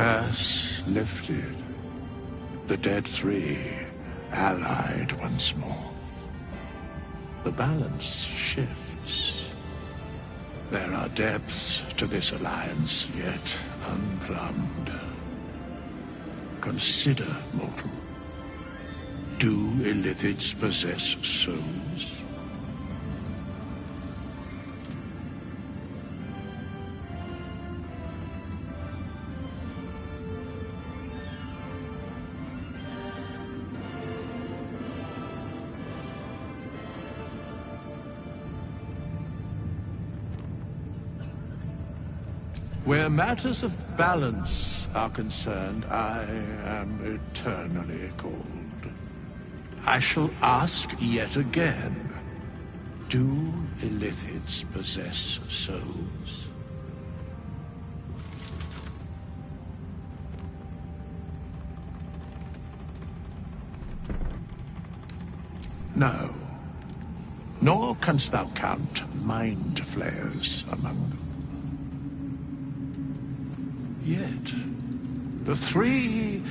Curse lifted. The dead three allied once more. The balance shifts. There are depths to this alliance yet unplumbed. Consider, mortal. Do illithids possess souls? Where matters of balance are concerned, I am eternally cold. I shall ask yet again, do illithids possess souls? No. Nor canst thou count mind flayers among them. Yet, the three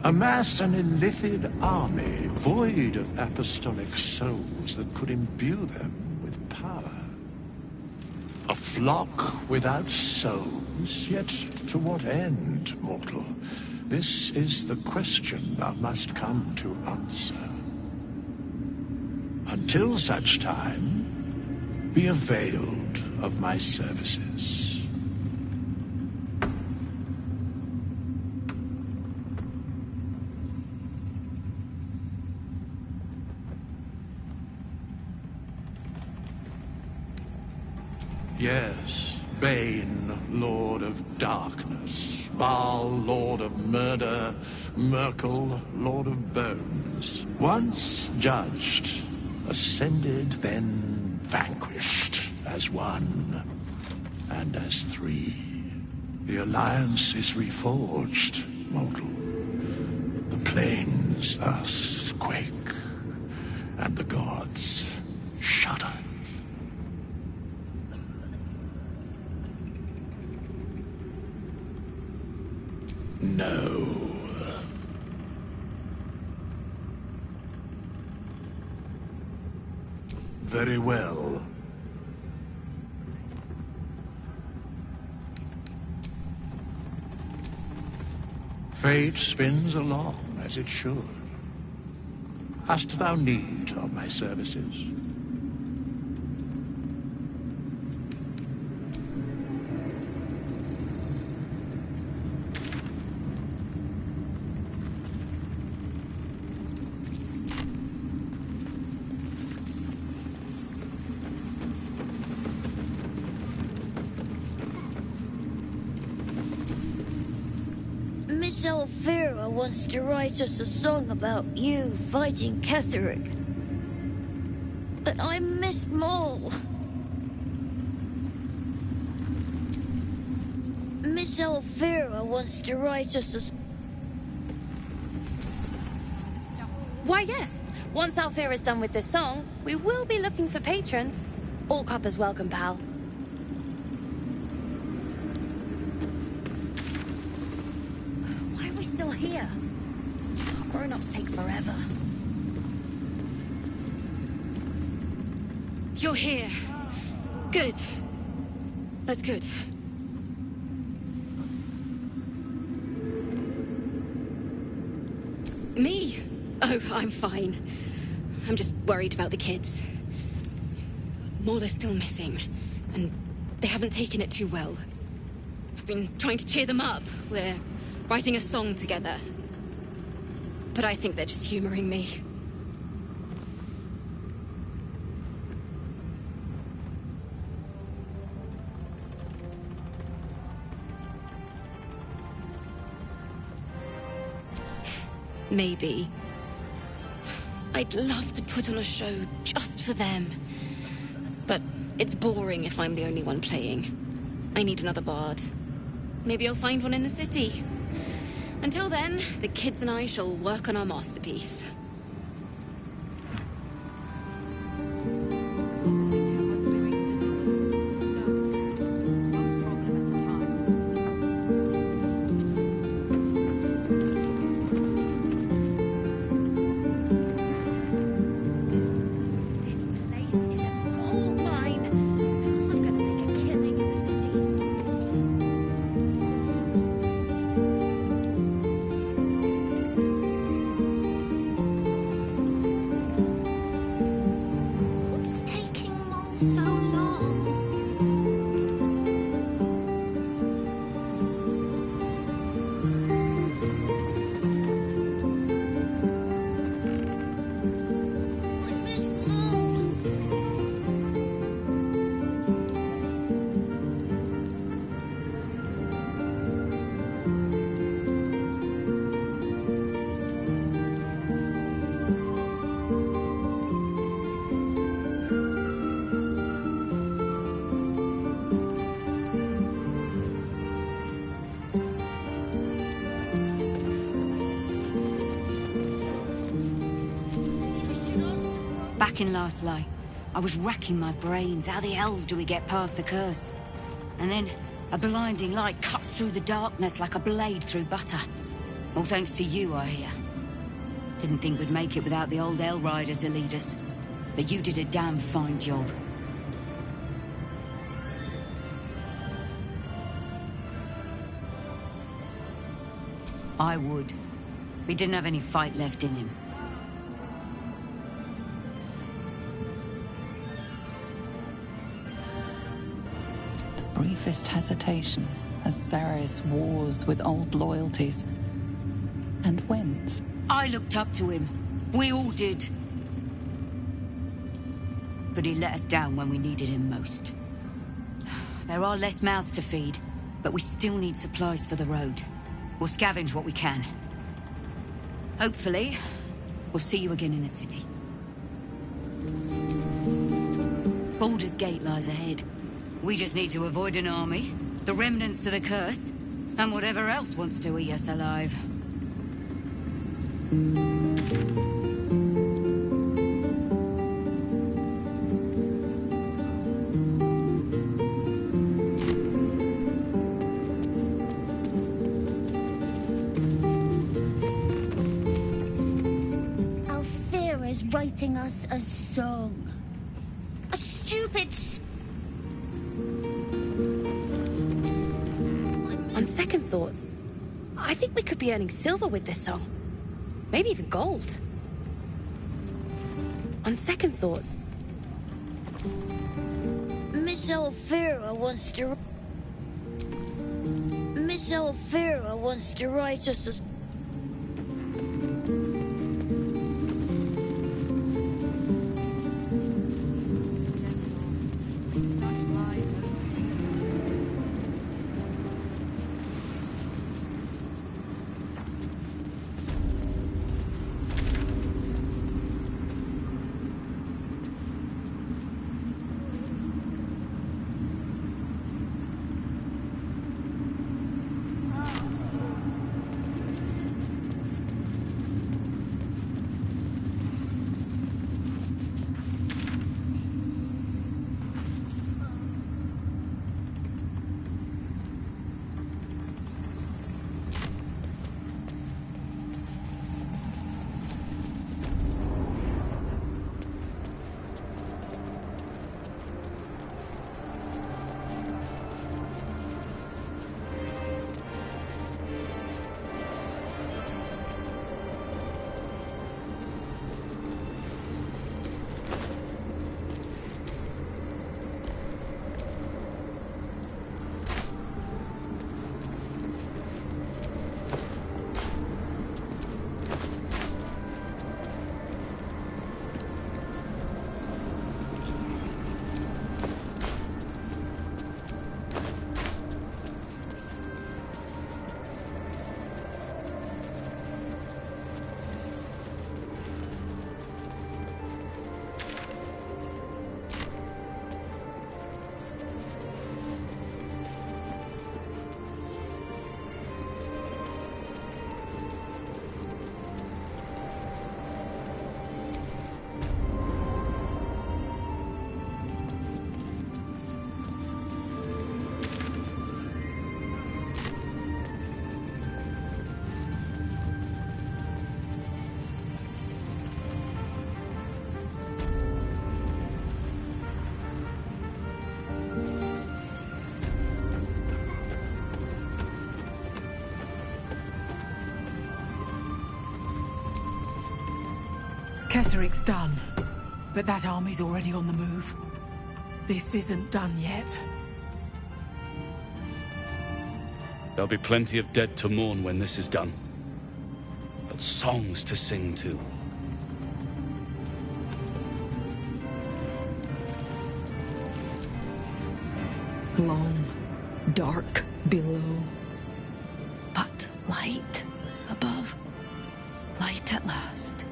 amass an illithid army void of apostolic souls that could imbue them with power. A flock without souls, yet to what end, mortal? This is the question thou must come to answer. Until such time, be availed of my services. Yes, Bane, Lord of Darkness, Baal, Lord of Murder, Merkel, Lord of Bones. Once judged, ascended, then vanquished as one, and as three. The alliance is reforged, mortal. The plains thus quake, and the gods shudder. No. Very well. Fate spins along as it should. Hast thou need of my services? Alfira wants to write us a song about you fighting Ketheric. But I missed Maul. Miss Alfira wants to write us a... Why, yes. Once Alfira's done with this song, we will be looking for patrons. All coppers welcome, pal. Still here. Grown-ups take forever. You're here. Good. That's good. Me? Oh, I'm fine. I'm just worried about the kids. Maul is still missing, and they haven't taken it too well. I've been trying to cheer them up. We're writing a song together. But I think they're just humoring me. Maybe. I'd love to put on a show just for them. But it's boring if I'm the only one playing. I need another bard. Maybe I'll find one in the city. Until then, the kids and I shall work on our masterpiece. Back in last light, I was racking my brains. How the hells do we get past the curse? And then, a blinding light cuts through the darkness like a blade through butter. All thanks to you, I hear. Didn't think we'd make it without the old Hell Rider to lead us. But you did a damn fine job. I would. He didn't have any fight left in him. The briefest hesitation as Ceres wars with old loyalties and wins. I looked up to him. We all did. But he let us down when we needed him most. There are less mouths to feed, but we still need supplies for the road. We'll scavenge what we can. Hopefully, we'll see you again in the city. Baldur's Gate lies ahead. We just need to avoid an army, the remnants of the curse, and whatever else wants to eat us alive. Alfira's writing us a song. A stupid On second thoughts, I think we could be earning silver with this song. Maybe even gold. On second thoughts. Miss Alfira wants to... Miss Alfira wants to write us a... Ketheric's done, but that army's already on the move. This isn't done yet. There'll be plenty of dead to mourn when this is done. But songs to sing too. Long, dark below, but light above. Light at last.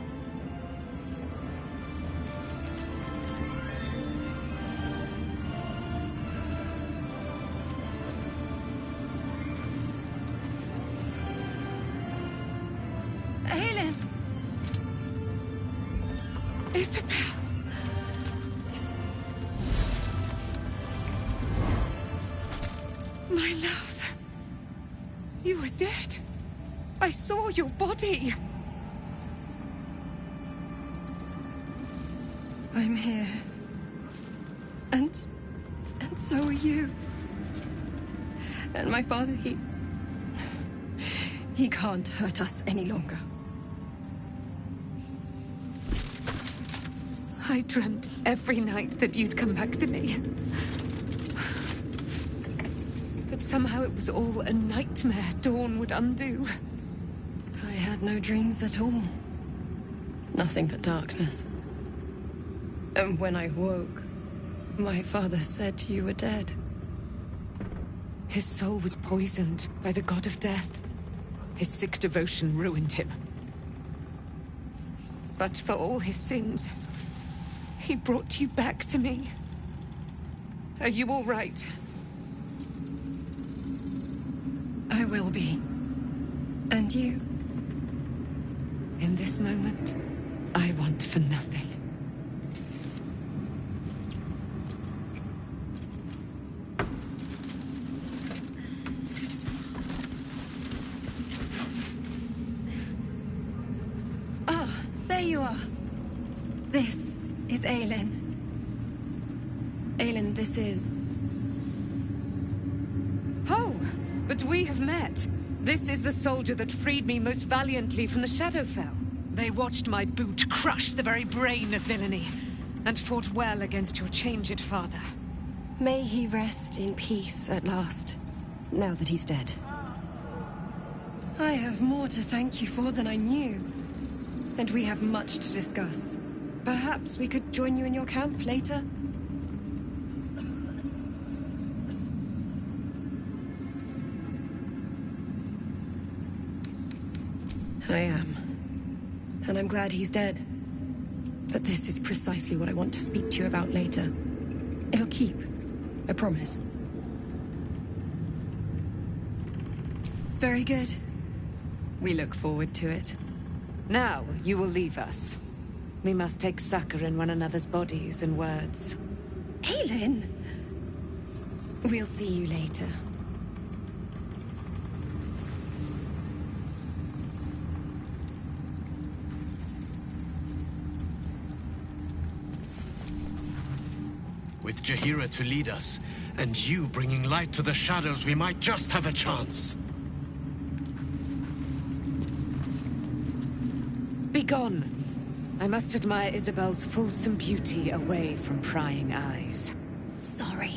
Isabel! My love. You were dead. I saw your body. I'm here. And so are you. And my father, he can't hurt us any longer. I dreamt every night that you'd come back to me. But somehow it was all a nightmare Dawn would undo. I had no dreams at all. Nothing but darkness. And when I woke, my father said you were dead. His soul was poisoned by the god of death. His sick devotion ruined him. But for all his sins, he brought you back to me. Are you all right? I will be. And you? In this moment, I want for nothing. There you are. This is Aelin. Aelin, this is... Oh, but we have met. This is the soldier that freed me most valiantly from the Shadowfell. They watched my boot crush the very brain of villainy, and fought well against your changed father. May he rest in peace at last, now that he's dead. I have more to thank you for than I knew. And we have much to discuss. Perhaps we could join you in your camp later? I am. And I'm glad he's dead. But this is precisely what I want to speak to you about later. It'll keep. I promise. Very good. We look forward to it. Now, you will leave us. We must take succor in one another's bodies and words. Aelin! We'll see you later. With Jaheira to lead us, and you bringing light to the shadows, we might just have a chance. Begone! I must admire Isabel's fulsome beauty away from prying eyes. Sorry.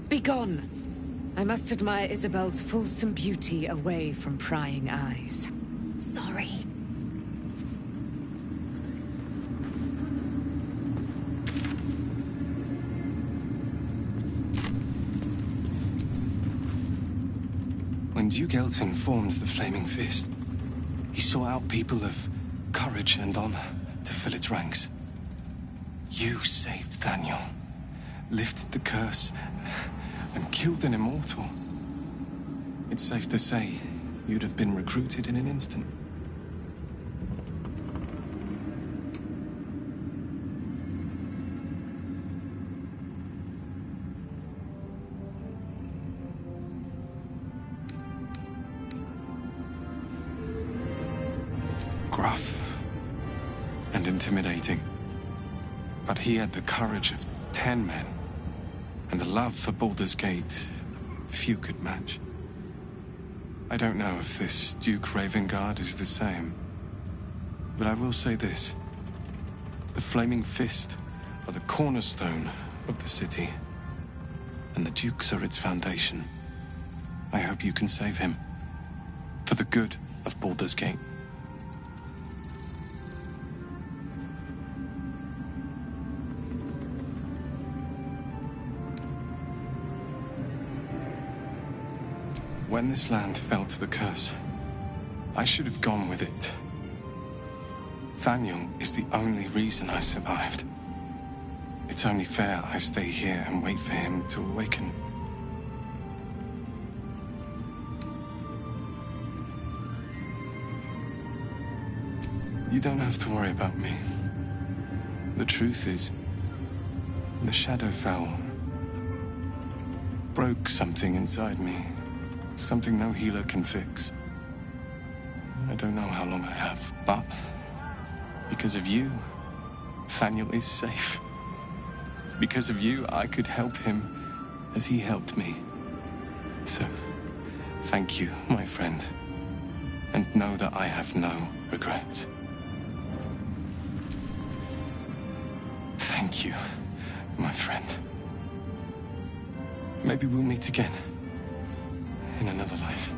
Begone! I must admire Isabel's fulsome beauty away from prying eyes. Sorry. When Duke Elton formed the Flaming Fist, he sought out people of courage and honor to fill its ranks. You saved Daniel, lifted the curse, and killed an immortal. It's safe to say you'd have been recruited in an instant. Gruff and intimidating, but he had the courage of 10 men, and the love for Baldur's Gate few could match. I don't know if this Duke Ravengard is the same, but I will say this. The Flaming Fist are the cornerstone of the city, and the Dukes are its foundation. I hope you can save him, for the good of Baldur's Gate. When this land fell to the curse, I should have gone with it. Thaniel is the only reason I survived. It's only fair I stay here and wait for him to awaken. You don't have to worry about me. The truth is, The Shadowfell broke something inside me. Something no healer can fix. I don't know how long I have, but because of you, Thaniel is safe. Because of you, I could help him as he helped me. So, thank you, my friend. And know that I have no regrets. Thank you, my friend. Maybe we'll meet again. In another life.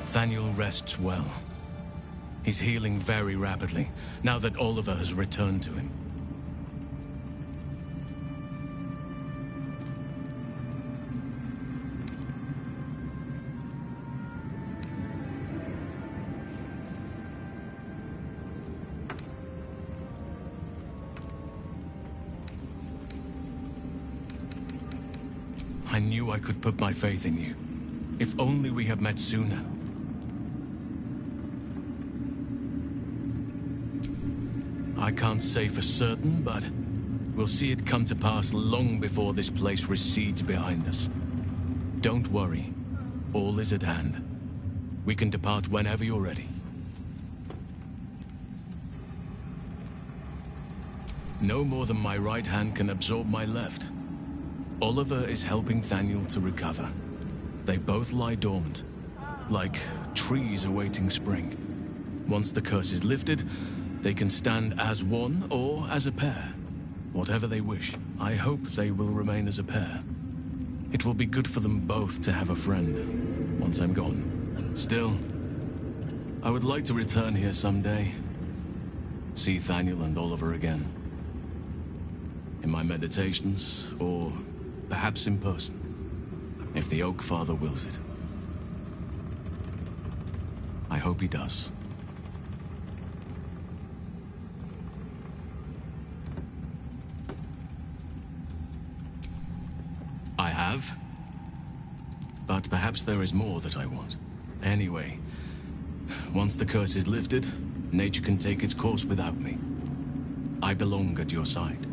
Thaniel rests well. He's healing very rapidly, now that Oliver has returned to him. I knew I could put my faith in you. If only we had met sooner. I can't say for certain, but we'll see it come to pass long before this place recedes behind us. Don't worry. All is at hand. We can depart whenever you're ready. No more than my right hand can absorb my left. Oliver is helping Thaniel to recover. They both lie dormant, like trees awaiting spring. Once the curse is lifted, they can stand as one or as a pair. Whatever they wish. I hope they will remain as a pair. It will be good for them both to have a friend, once I'm gone. Still, I would like to return here someday. See Thaniel and Oliver again. In my meditations, or perhaps in person, if the Oak Father wills it. I hope he does. I have. But perhaps there is more that I want. Anyway, once the curse is lifted, nature can take its course without me. I belong at your side.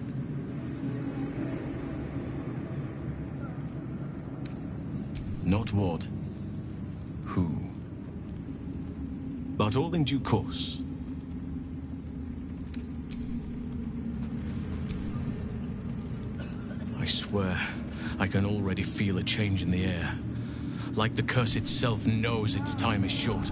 Not what, who, but all in due course. I swear, I can already feel a change in the air. Like the curse itself knows its time is short.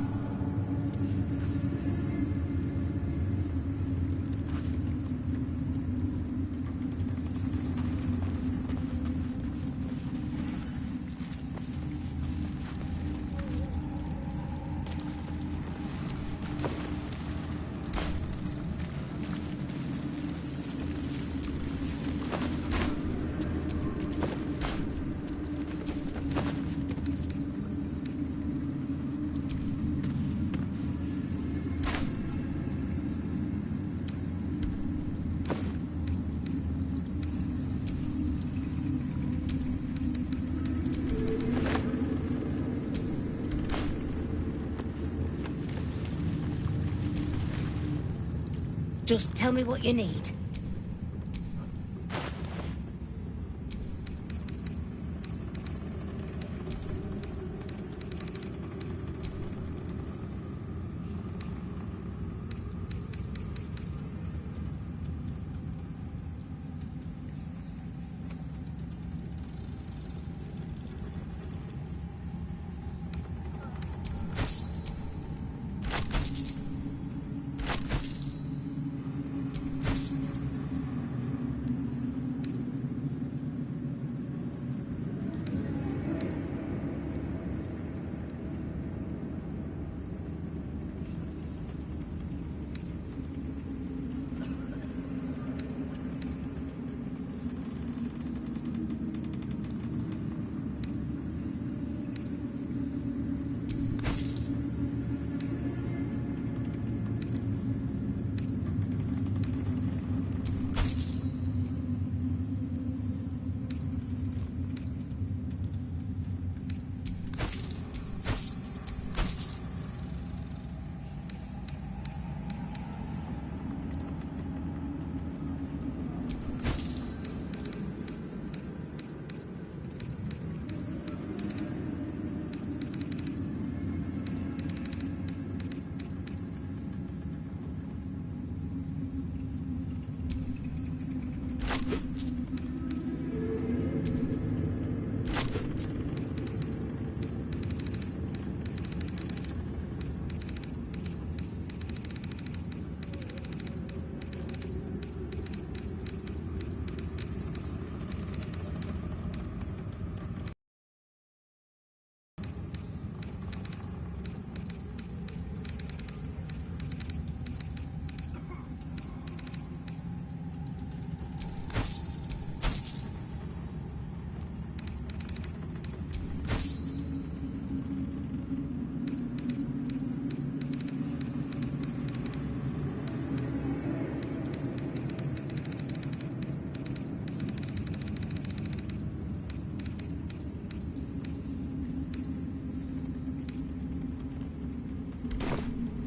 Just tell me what you need.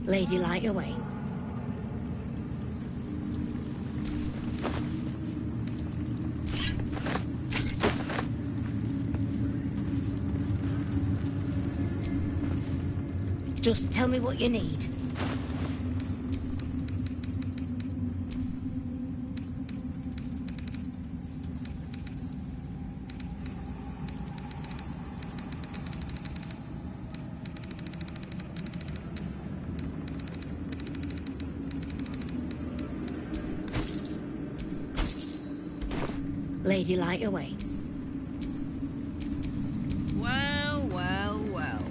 Lady, light your way. Just tell me what you need. Lady, light your way. Well, well, well.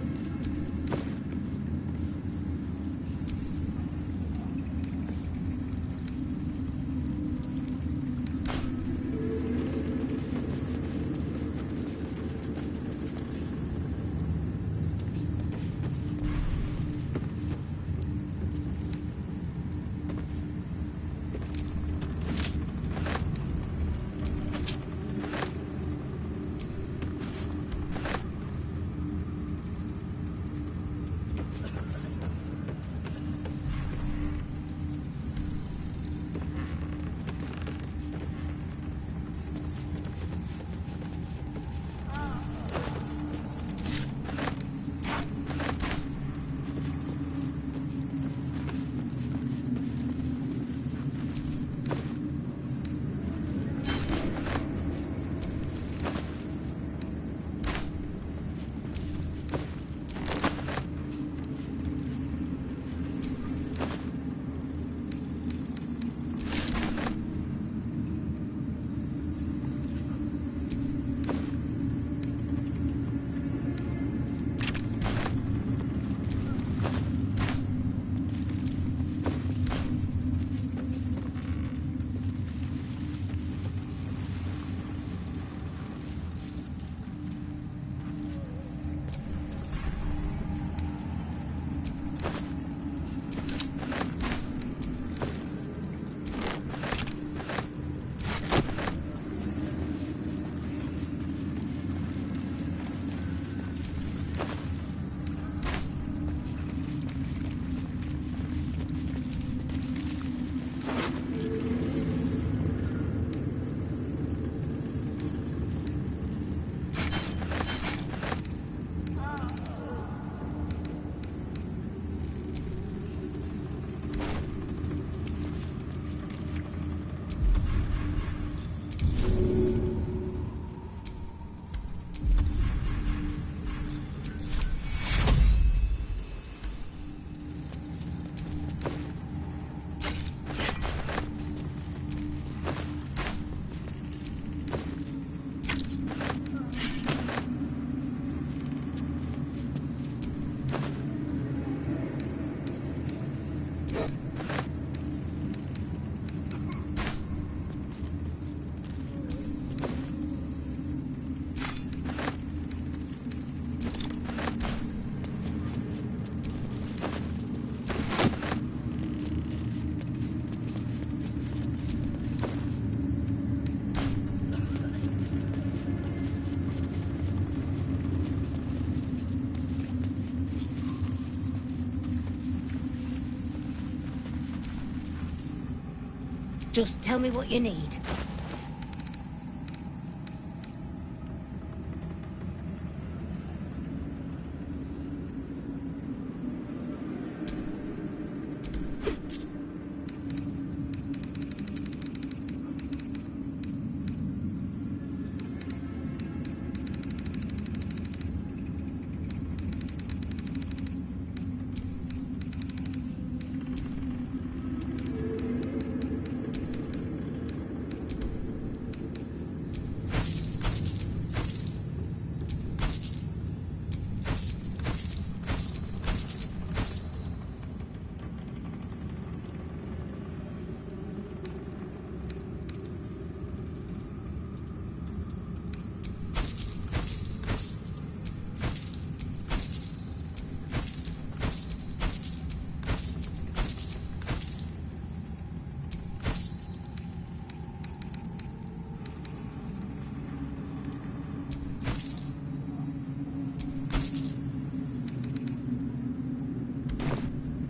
Just tell me what you need.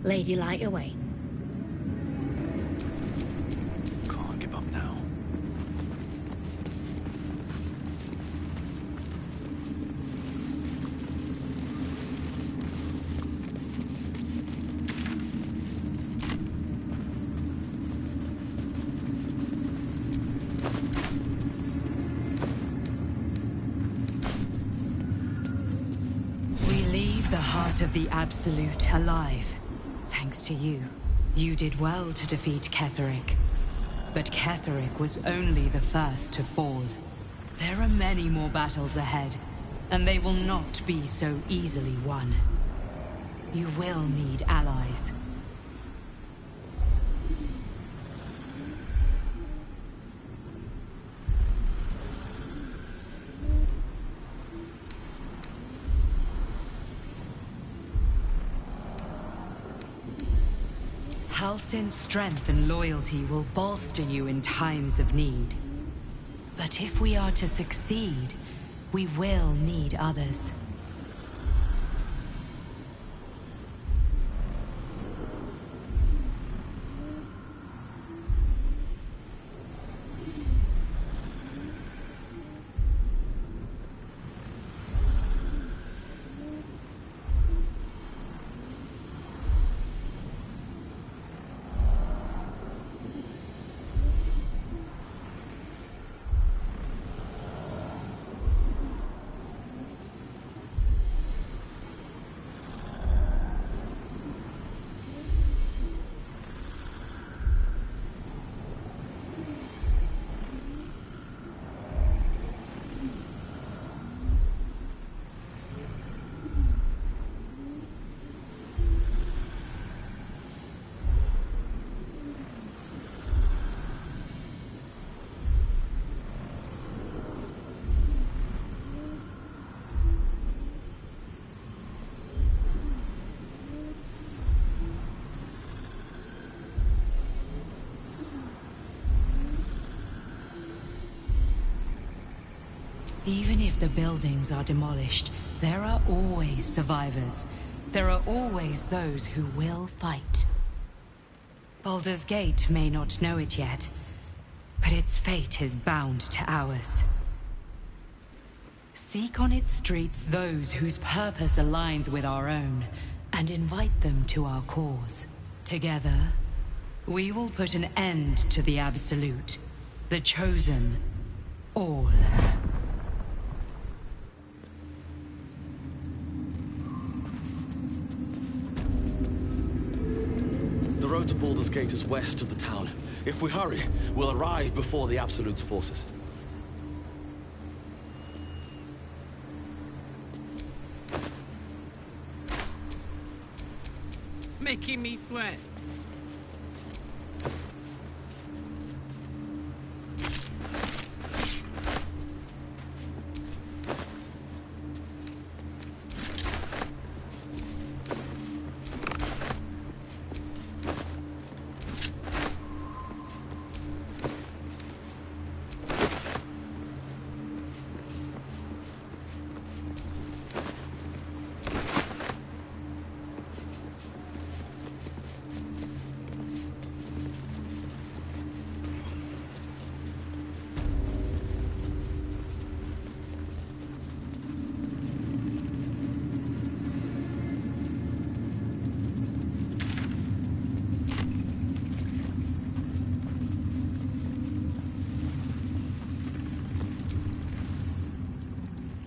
Lady, light away. Can't give up now. We leave the heart of the Absolute alive. Thanks to you. You did well to defeat Ketheric. But Ketheric was only the first to fall. There are many more battles ahead, and they will not be so easily won. You will need allies. Halsin's strength and loyalty will bolster you in times of need. But if we are to succeed, we will need others. Even if the buildings are demolished, there are always survivors. There are always those who will fight. Baldur's Gate may not know it yet, but its fate is bound to ours. Seek on its streets those whose purpose aligns with our own, and invite them to our cause. Together, we will put an end to the Absolute, the Chosen, all. The road to Baldur's Gate is west of the town. If we hurry, we'll arrive before the Absolute's forces. Making me sweat.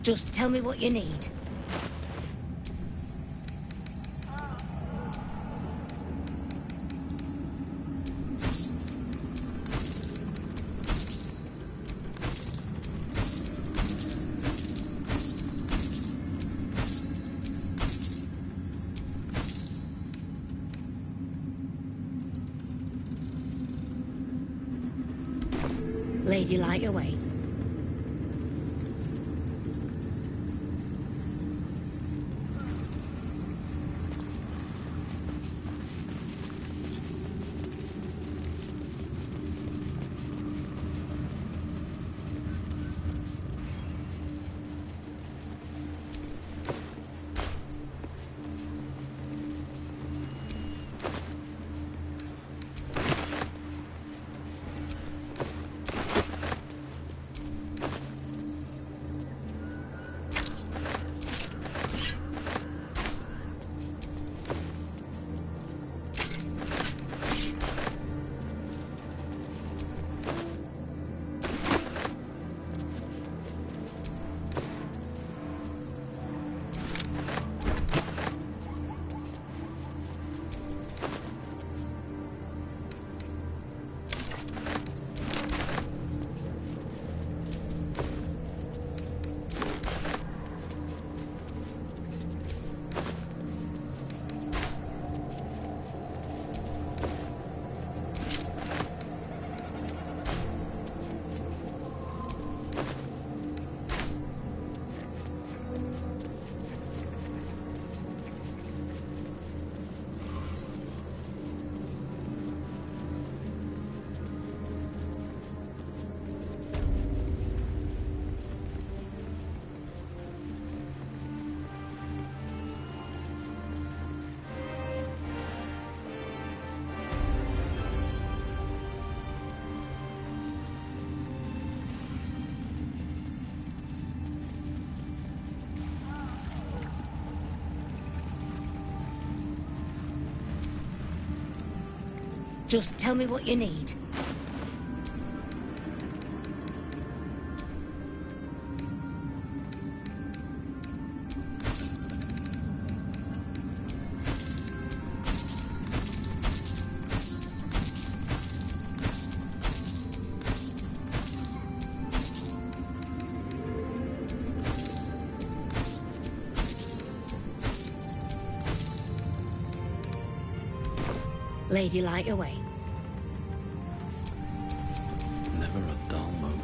Just tell me what you need. Lady, light away. Just tell me what you need. Lady, light away. Never a dull moment.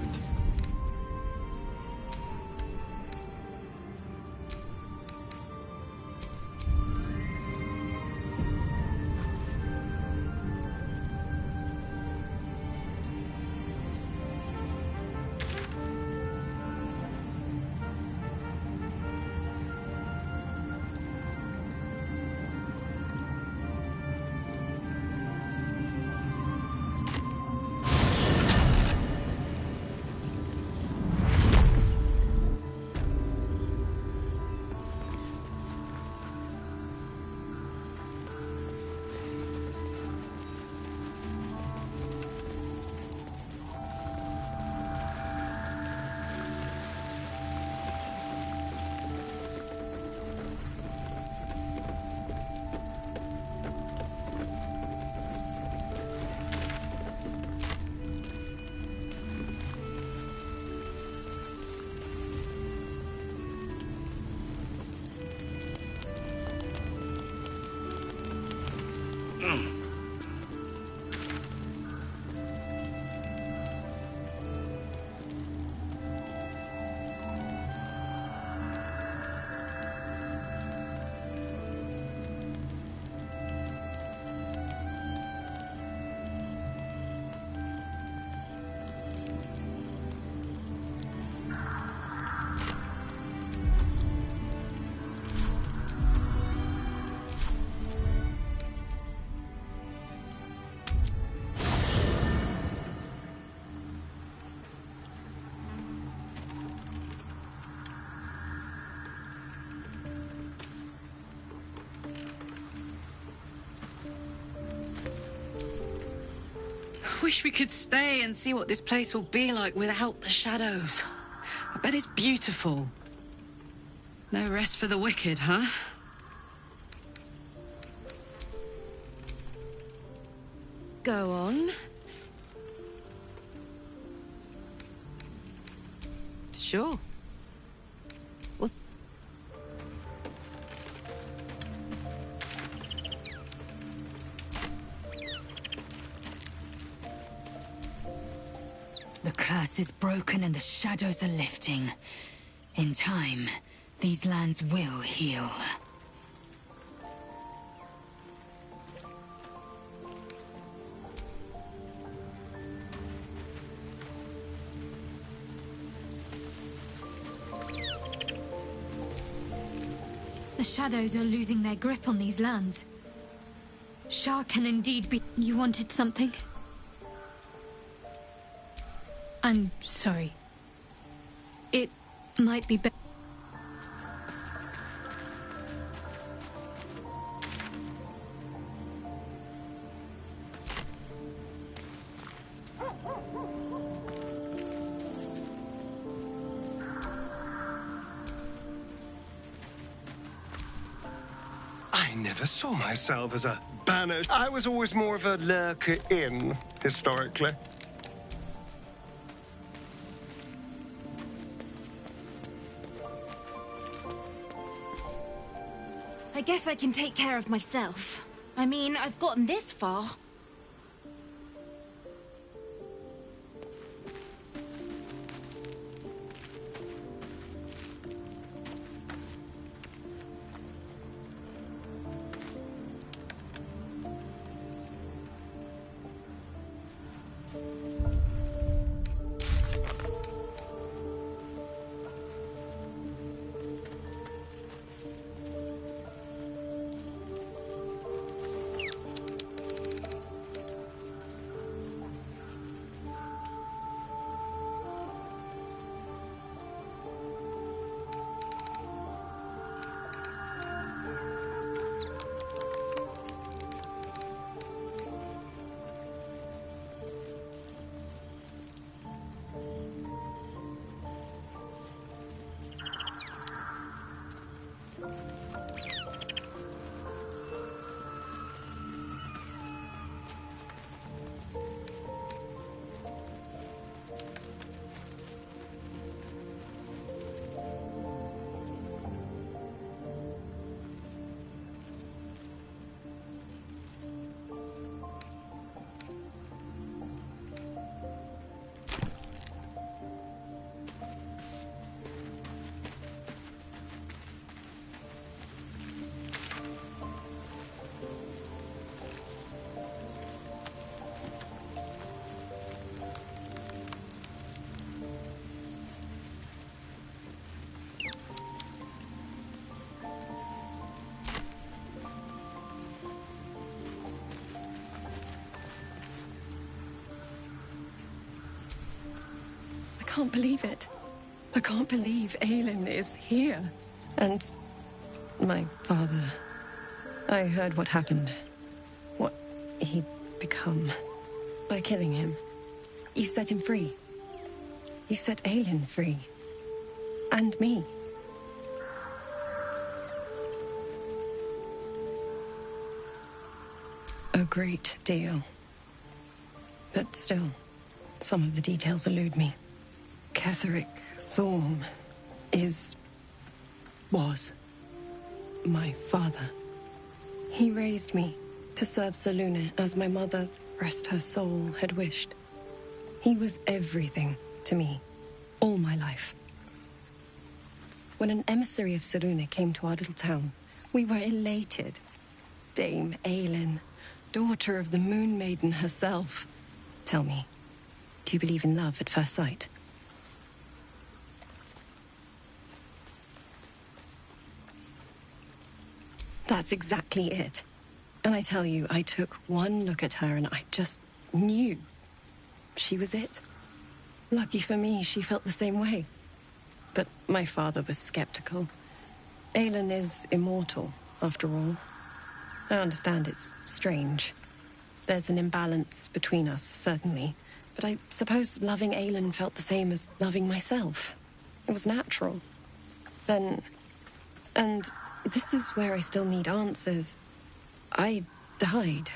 Wish we could stay and see what this place will be like without the shadows. I bet it's beautiful. No rest for the wicked, huh? Go on. Sure. The curse is broken and the shadows are lifting. In time, these lands will heal. The shadows are losing their grip on these lands. Shah can indeed be... You wanted something? I'm sorry. It might be better. I never saw myself as a banner. I was always more of a lurker-in, historically. I guess I can take care of myself. I mean, I've gotten this far. can't believe it. I can't believe Aelin is here. And my father... I heard what happened. What he'd become. By killing him. You set him free. You set Aelin free. And me. A great deal. But still, some of the details elude me. Ketheric Thorm was my father. He raised me to serve Selûne as my mother, rest her soul, had wished. He was everything to me, all my life. When an emissary of Selûne came to our little town, we were elated. Dame Aelin, daughter of the Moon Maiden herself. Tell me, do you believe in love at first sight? That's exactly it. And I tell you, I took one look at her and I just knew. She was it. Lucky for me, she felt the same way. But my father was skeptical. Aelin is immortal, after all. I understand it's strange. There's an imbalance between us, certainly. But I suppose loving Aelin felt the same as loving myself. It was natural. Then... And this is where I still need answers. I died.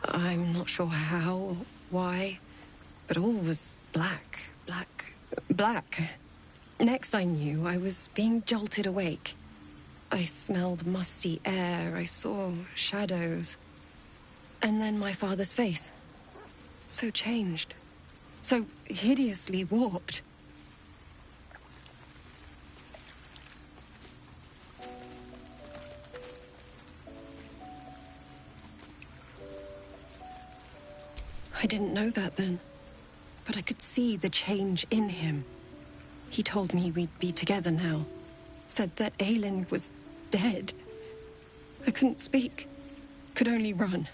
I'm not sure how, why, but all was black. Next I knew, I was being jolted awake. I smelled musty air, I saw shadows. And then my father's face. So changed. So hideously warped. I didn't know that then, but I could see the change in him. He told me we'd be together now, said that Aelin was dead. I couldn't speak, could only run.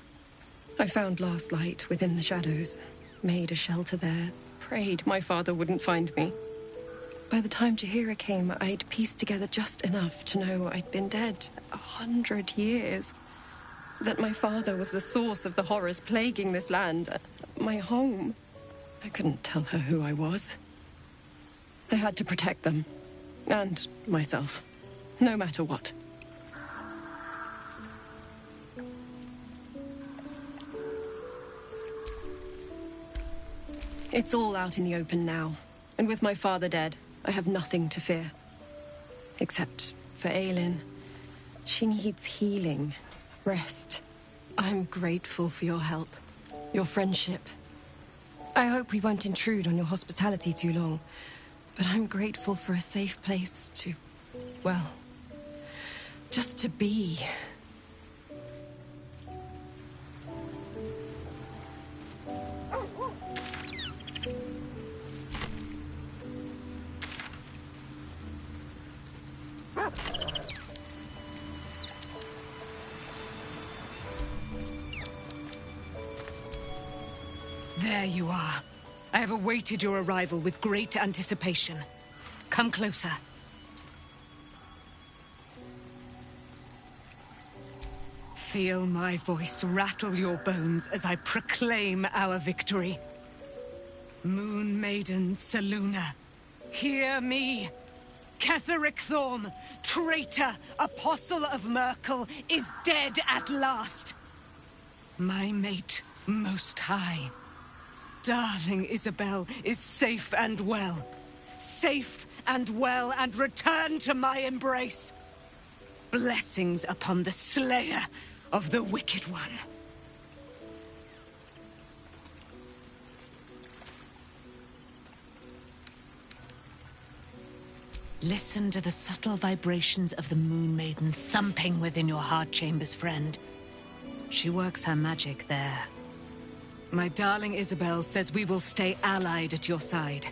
I found last light within the shadows, made a shelter there, prayed my father wouldn't find me. By the time Jaheira came, I'd pieced together just enough to know I'd been dead 100 years. That my father was the source of the horrors plaguing this land, my home. I couldn't tell her who I was. I had to protect them, and myself, no matter what. It's all out in the open now, and with my father dead, I have nothing to fear. Except for Aelin. She needs healing. Rest. I'm grateful for your help, your friendship. I hope we won't intrude on your hospitality too long, but I'm grateful for a safe place to, well, just to be. There you are. I have awaited your arrival with great anticipation. Come closer. Feel my voice rattle your bones as I proclaim our victory. Moon Maiden Selûne, hear me. Ketheric Thorm, traitor, apostle of Myrkul, is dead at last. My mate, Most High. Darling Isabel is safe and well. Safe and well, and return to my embrace. Blessings upon the slayer of the Wicked One. Listen to the subtle vibrations of the Moon Maiden thumping within your heart chambers, friend. She works her magic there. My darling Isabel says we will stay allied at your side.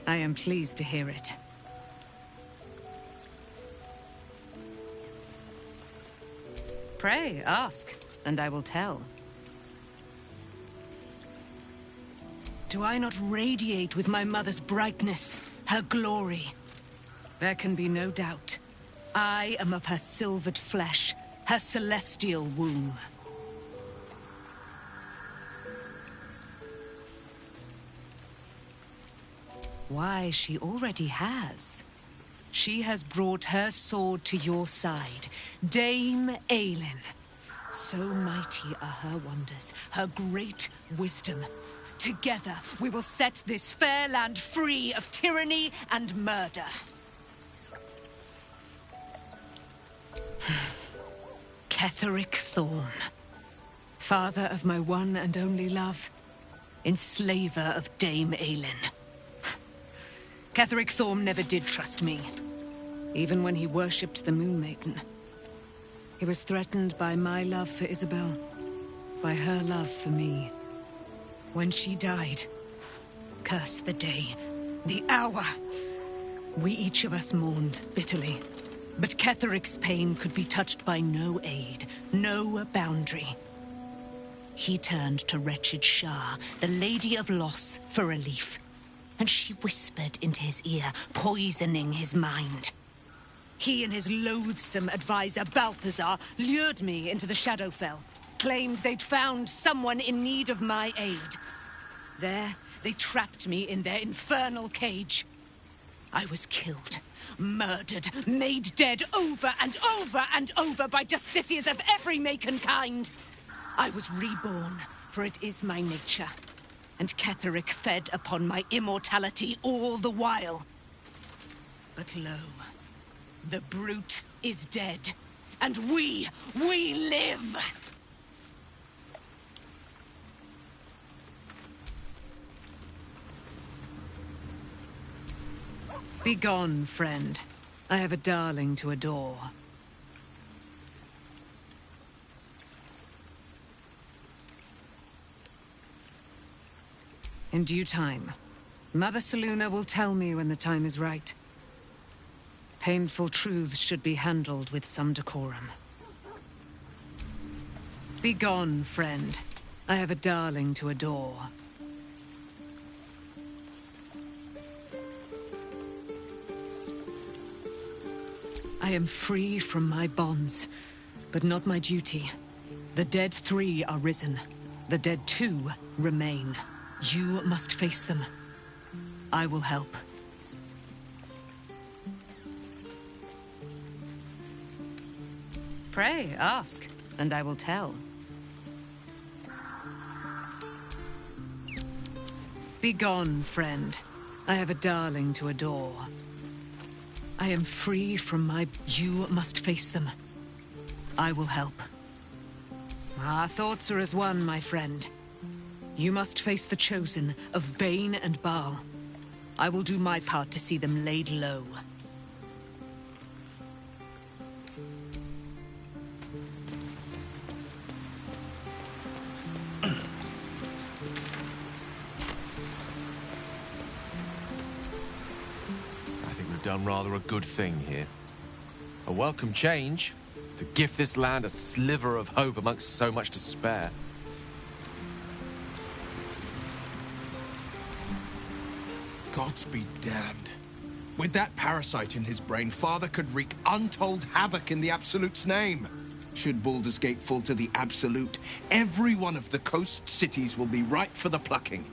I am pleased to hear it. Pray, ask, and I will tell. Do I not radiate with my mother's brightness, her glory? There can be no doubt. I am of her silvered flesh, her celestial womb. Why, she already has. She has brought her sword to your side, Dame Aelin. So mighty are her wonders, her great wisdom. Together, we will set this fair land free of tyranny and murder. Ketheric Thorn, father of my one and only love, enslaver of Dame Aelin. Ketheric Thorn never did trust me, even when he worshipped the Moon Maiden. He was threatened by my love for Isabel, by her love for me. When she died, curse the day, the hour. We each of us mourned bitterly, but Ketheric's pain could be touched by no aid, no boundary. He turned to wretched Shah, the Lady of Loss, for relief, and she whispered into his ear, poisoning his mind. He and his loathsome advisor, Balthazar, lured me into the Shadowfell, claimed they'd found someone in need of my aid. There, they trapped me in their infernal cage. I was killed, murdered, made dead over and over and over by justiciars of every make and kind. I was reborn, for it is my nature. And Ketheric fed upon my immortality all the while. But lo, the brute is dead, and we live! Begone, friend. I have a darling to adore. In due time, Mother Selûne will tell me when the time is right. Painful truths should be handled with some decorum. Begone, friend. I have a darling to adore. I am free from my bonds, but not my duty. The dead 3 are risen. The dead 2 remain. You must face them. I will help. Pray, ask, and I will tell. Begone, friend. I have a darling to adore. I am free from my... You must face them. I will help. Our thoughts are as one, my friend. You must face the Chosen of Bane and Baal. I will do my part to see them laid low. Done rather a good thing here. A welcome change to gift this land a sliver of hope amongst so much despair. Gods be damned. With that parasite in his brain, Father could wreak untold havoc in the Absolute's name. Should Baldur's Gate fall to the Absolute, every one of the coast cities will be ripe for the plucking.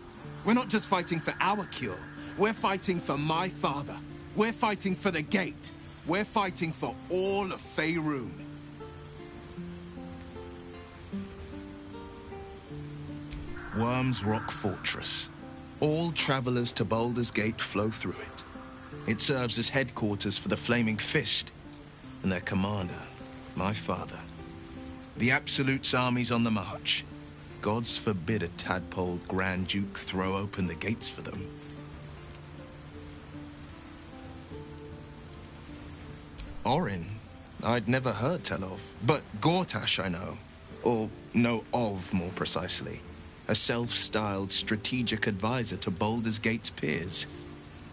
We're not just fighting for our cure, we're fighting for my father. We're fighting for the Gate. We're fighting for all of Faerûn. Worm's Rock Fortress. All travelers to Baldur's Gate flow through it. It serves as headquarters for the Flaming Fist and their commander, my father. The Absolute's army's on the march. Gods forbid a tadpole Grand Duke throw open the gates for them. Orin, I'd never heard tell of, but Gortash I know. Or know of, more precisely. A self-styled strategic advisor to Baldur's Gate's peers.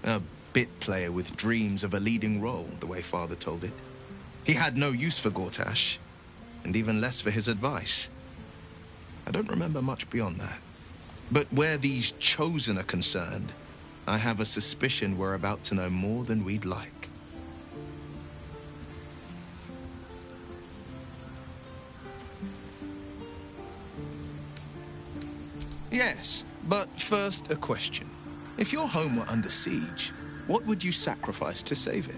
A bit player with dreams of a leading role, the way Father told it. He had no use for Gortash, and even less for his advice. I don't remember much beyond that. But where these chosen are concerned, I have a suspicion we're about to know more than we'd like. Yes, but first a question. If your home were under siege, what would you sacrifice to save it?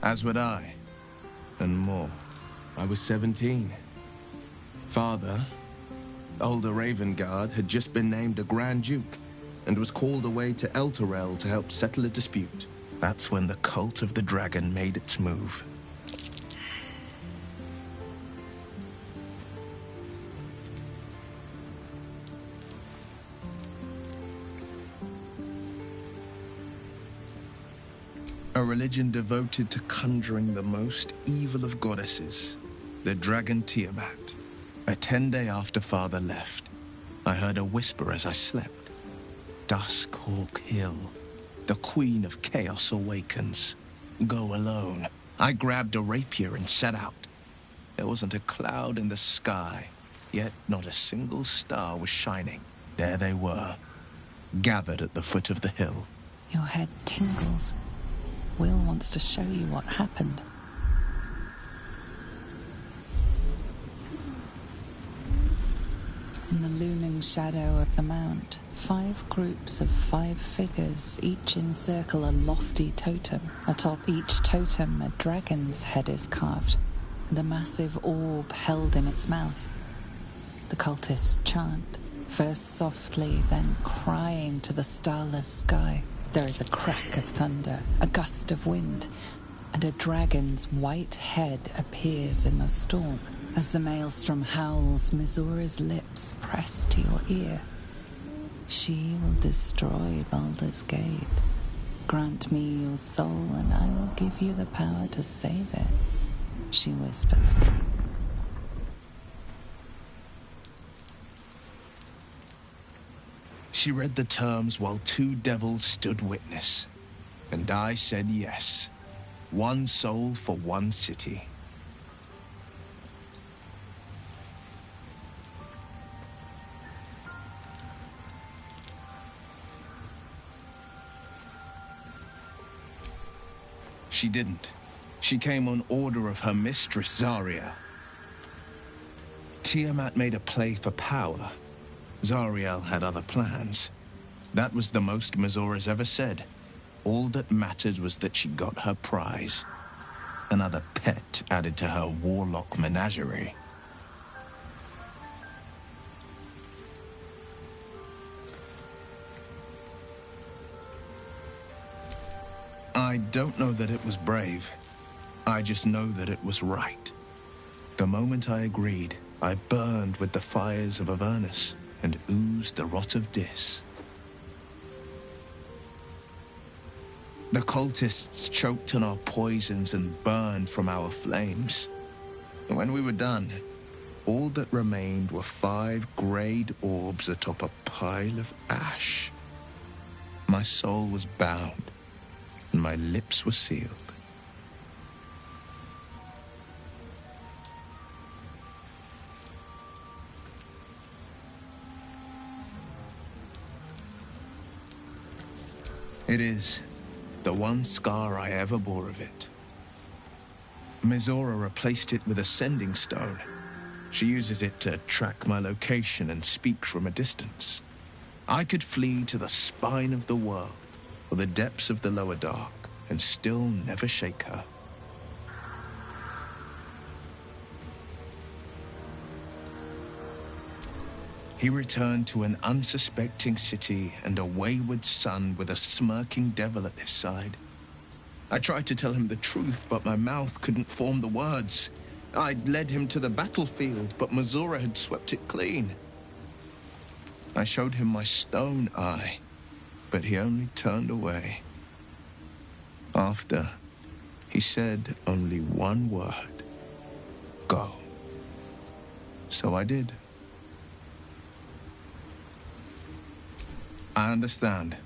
As would I, and more. I was 17. Father, older Ravengard, had just been named a Grand Duke and was called away to Elturel to help settle a dispute. That's when the cult of the dragon made its move. A religion devoted to conjuring the most evil of goddesses, the dragon Tiamat. A 10-day after Father left, I heard a whisper as I slept. Duskhawk Hill, the Queen of Chaos awakens. Go alone. I grabbed a rapier and set out. There wasn't a cloud in the sky, yet not a single star was shining. There they were, gathered at the foot of the hill. Your head tingles. Will wants to show you what happened. In the looming shadow of the mount, 5 groups of 5 figures each encircle a lofty totem. Atop each totem, a dragon's head is carved, and a massive orb held in its mouth. The cultists chant, first softly, then crying to the starless sky. There is a crack of thunder, a gust of wind, and a dragon's white head appears in the storm. As the maelstrom howls, Mizora's lips press to your ear. She will destroy Baldur's Gate. Grant me your soul, and I will give you the power to save it, she whispers. She read the terms while 2 devils stood witness, and I said yes. 1 soul for 1 city. She didn't. She came on order of her mistress, Zariel. Tiamat made a play for power. Zariel had other plans. That was the most Mizora's ever said. All that mattered was that she got her prize. Another pet added to her warlock menagerie. I don't know that it was brave. I just know that it was right. The moment I agreed, I burned with the fires of Avernus and oozed the rot of Dis. The cultists choked on our poisons and burned from our flames. And when we were done, all that remained were 5 greyed orbs atop a pile of ash. My soul was bound, and my lips were sealed. It is the one scar I ever bore of it. Mizora replaced it with a sending stone. She uses it to track my location and speak from a distance. I could flee to the spine of the world, or the depths of the lower dark, and still never shake her. He returned to an unsuspecting city and a wayward son with a smirking devil at his side. I tried to tell him the truth, but my mouth couldn't form the words. I'd led him to the battlefield, but Mizora had swept it clean. I showed him my stone eye, but he only turned away. After, he said only one word: go. So I did. I understand.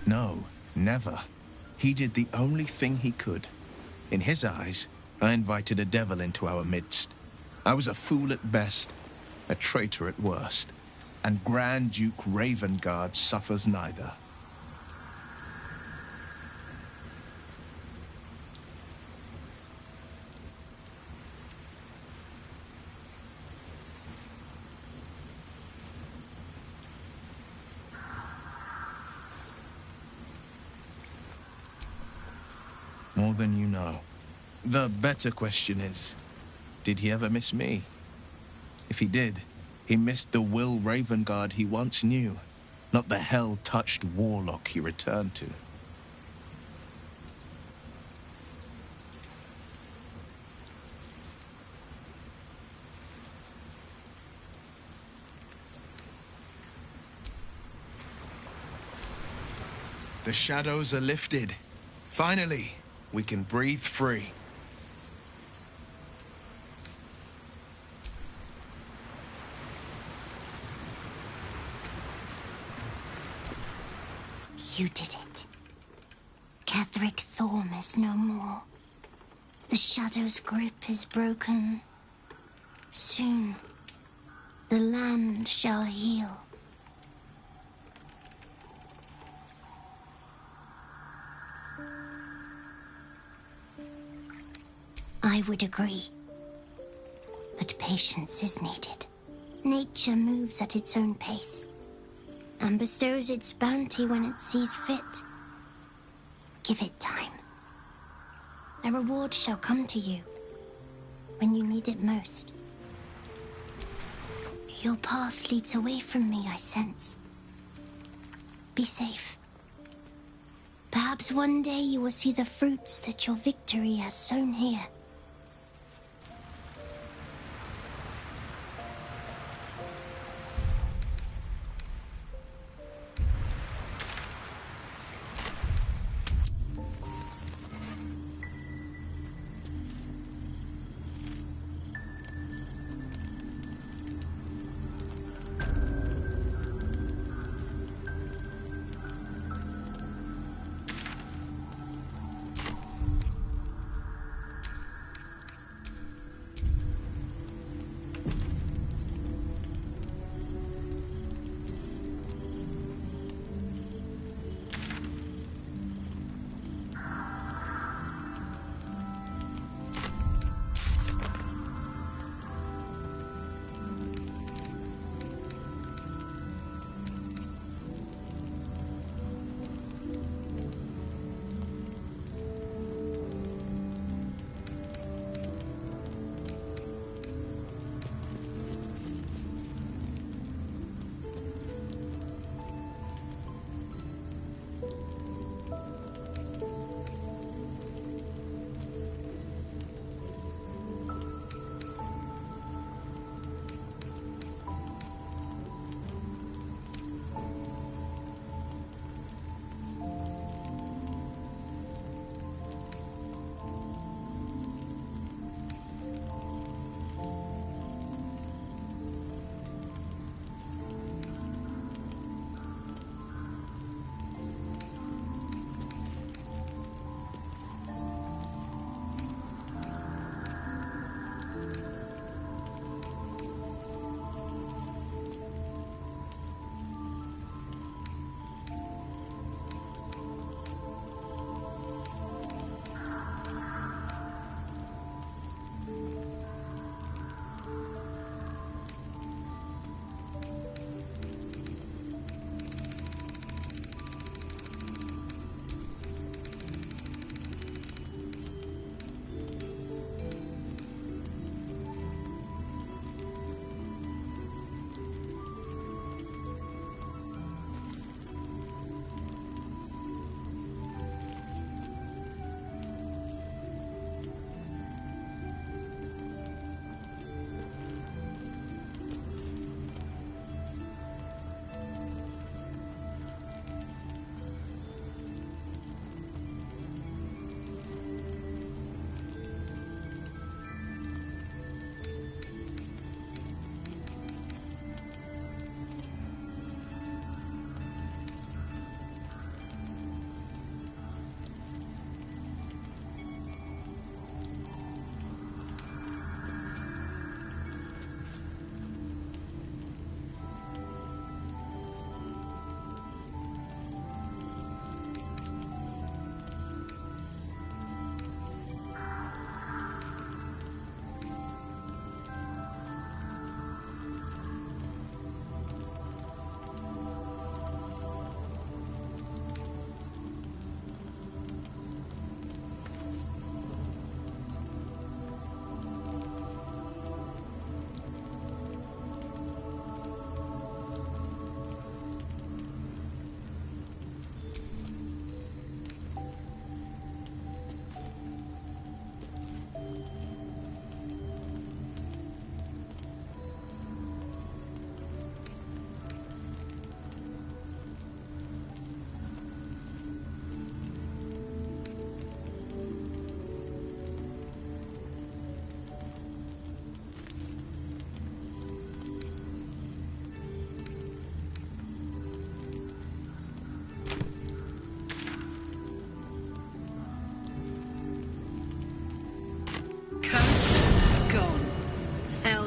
No, never. He did the only thing he could. In his eyes, I invited a devil into our midst. I was a fool at best, a traitor at worst, and Grand Duke Ravengard suffers neither. More than you know. The better question is, did he ever miss me? If he did, he missed the Will Ravengard he once knew, not the hell-touched warlock he returned to. The shadows are lifted. Finally, we can breathe free. You did it. Ketheric Thorm is no more. The Shadow's grip is broken. Soon, the land shall heal. I would agree. But patience is needed. Nature moves at its own pace, and bestows its bounty when it sees fit. Give it time. A reward shall come to you when you need it most. Your path leads away from me, I sense. Be safe. Perhaps one day you will see the fruits that your victory has sown here.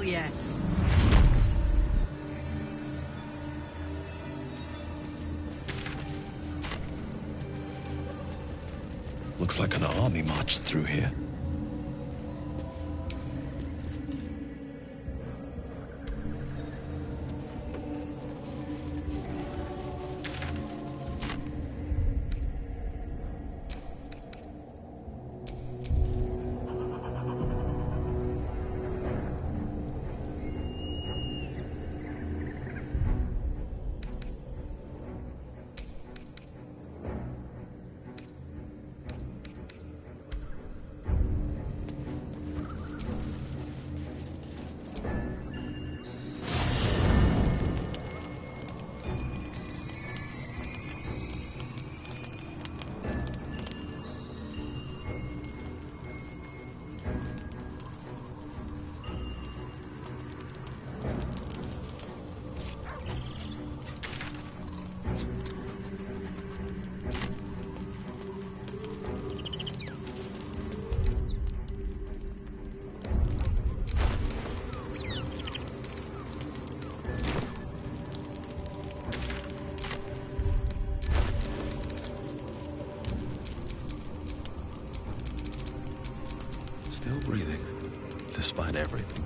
yes. Looks like an army marched through here. Still breathing, despite everything.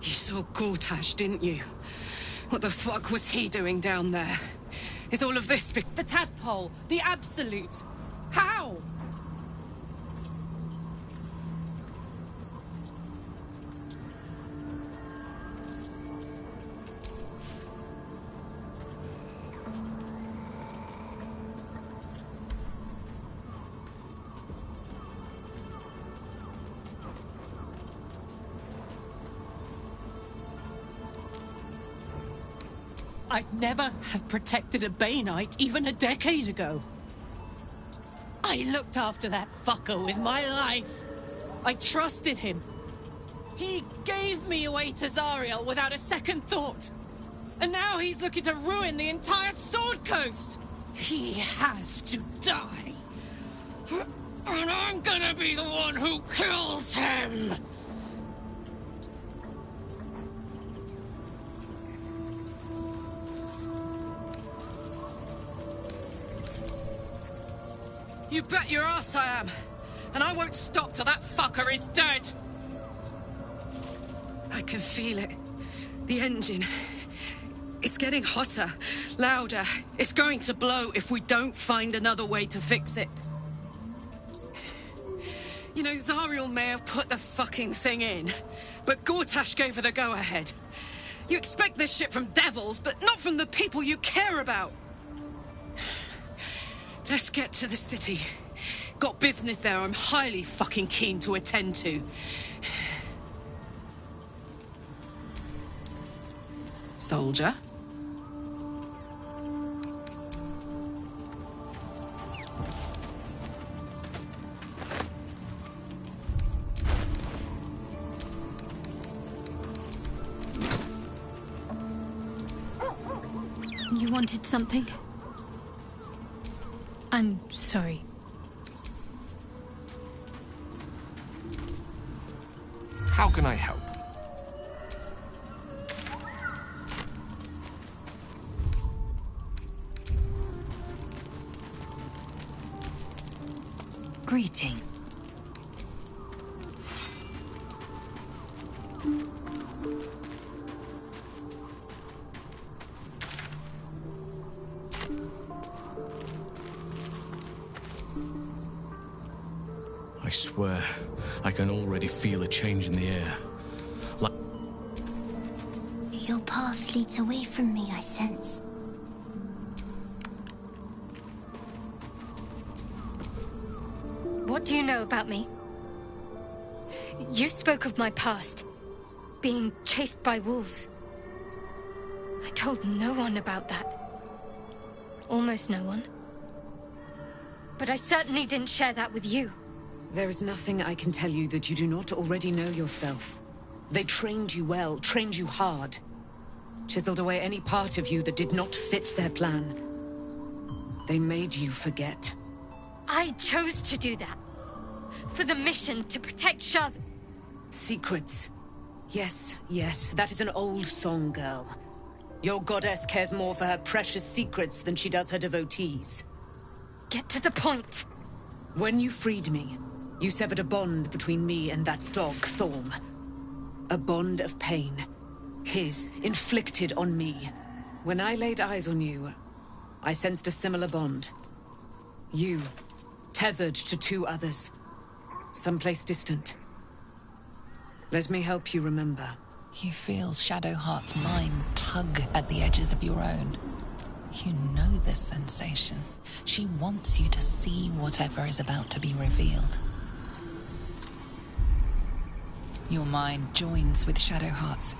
You saw Gortash, didn't you? What the fuck was he doing down there? Is all of this the tadpole, the absolute? How? I'd never have protected a Bainite even a decade ago. I looked after that fucker with my life. I trusted him. He gave me away to Zariel without a second thought. And now he's looking to ruin the entire Sword Coast. He has to die. And I'm gonna be the one who kills him. You bet your ass I am. And I won't stop till that fucker is dead. I can feel it. The engine. It's getting hotter, louder. It's going to blow if we don't find another way to fix it. You know, Zariel may have put the fucking thing in, but Gortash gave her the go-ahead. You expect this shit from devils, but not from the people you care about. Let's get to the city. Got business there I'm highly fucking keen to attend to. Soldier? You wanted something? I'm sorry. How can I help? Greeting. I swear, I can already feel a change in the air. Your path leads away from me, I sense. What do you know about me? You spoke of my past, being chased by wolves. I told no one about that. Almost no one. But I certainly didn't share that with you. There is nothing I can tell you that you do not already know yourself. They trained you well, trained you hard. Chiseled away any part of you that did not fit their plan. They made you forget. I chose to do that. For the mission to protect Shah's... Secrets. Yes, yes, that is an old song, girl. Your goddess cares more for her precious secrets than she does her devotees. Get to the point. When you freed me, you severed a bond between me and that dog, Thorm. A bond of pain. His, inflicted on me. When I laid eyes on you, I sensed a similar bond. You, tethered to two others. Someplace distant. Let me help you remember. You feel Shadowheart's mind tug at the edges of your own. You know this sensation. She wants you to see whatever is about to be revealed. Your mind joins with Shadowheart's.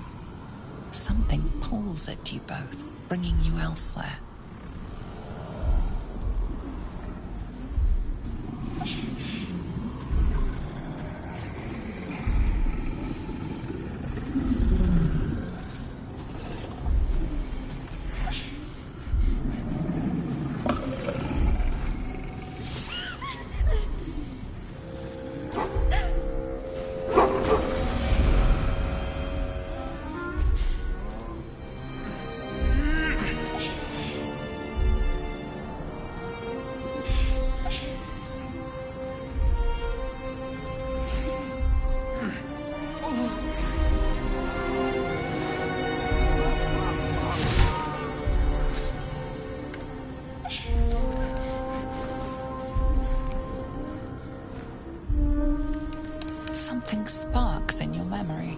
Something pulls at you both, bringing you elsewhere. Something sparks in your memory.